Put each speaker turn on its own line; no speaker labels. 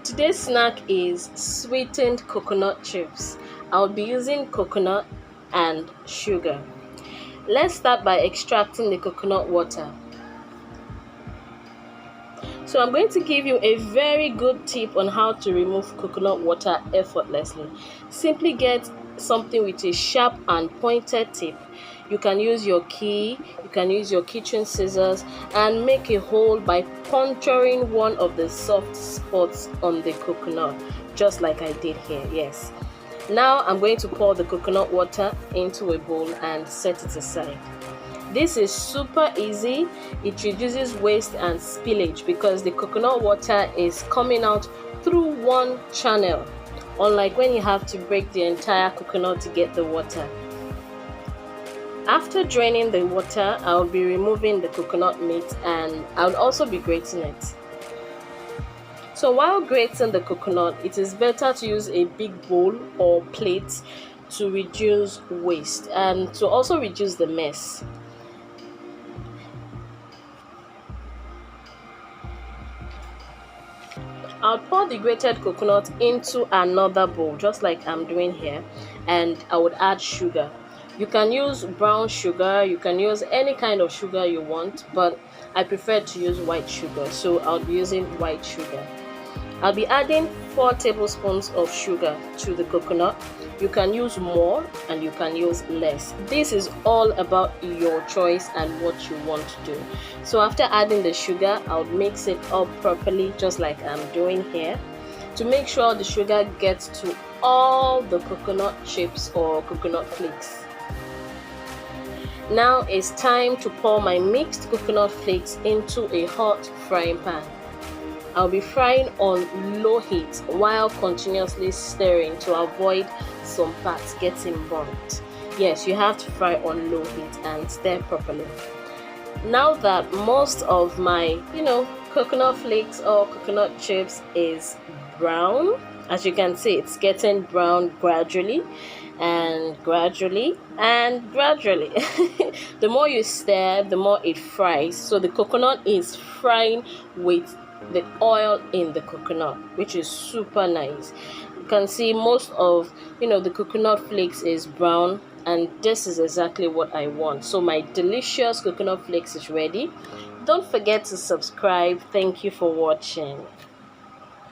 Today's snack is sweetened coconut chips. I'll be using coconut and sugar. Let's start by extracting the coconut water. So I'm going to give you a very good tip on how to remove coconut water effortlessly. Simply get something with a sharp and pointed tip. You can use your key, you can use your kitchen scissors and make a hole by puncturing one of the soft spots on the coconut, just like I did here. Yes. Now I'm going to pour the coconut water into a bowl and set it aside. This is super easy. It reduces waste and spillage because the coconut water is coming out through one channel, unlike when you have to break the entire coconut to get the water. After draining the water, I'll be removing the coconut meat and I'll also be grating it. So while grating the coconut, it is better to use a big bowl or plate to reduce waste and to also reduce the mess. I'll pour the grated coconut into another bowl, just like I'm doing here, and I would add sugar. You can use brown sugar, you can use any kind of sugar you want, but I prefer to use white sugar, so I'll be using white sugar. I'll be adding 4 tablespoons of sugar to the coconut. You can use more and you can use less. This is all about your choice and what you want to do. So after adding the sugar, I'll mix it up properly, just like I'm doing here, to make sure the sugar gets to all the coconut chips or coconut flakes. Now it's time to pour my mixed coconut flakes into a hot frying pan. I'll be frying on low heat while continuously stirring to avoid some parts getting burnt. Yes, you have to fry on low heat and stir properly. Now that most of my, coconut flakes or coconut chips is brown, as you can see, it's getting brown gradually and gradually and gradually. The more you stir, the more it fries. So the coconut is frying with the oil in the coconut, which is super nice. You can see most of the coconut flakes is brown, and this is exactly what I want. So my delicious coconut flakes is ready. Don't forget to subscribe. Thank you for watching.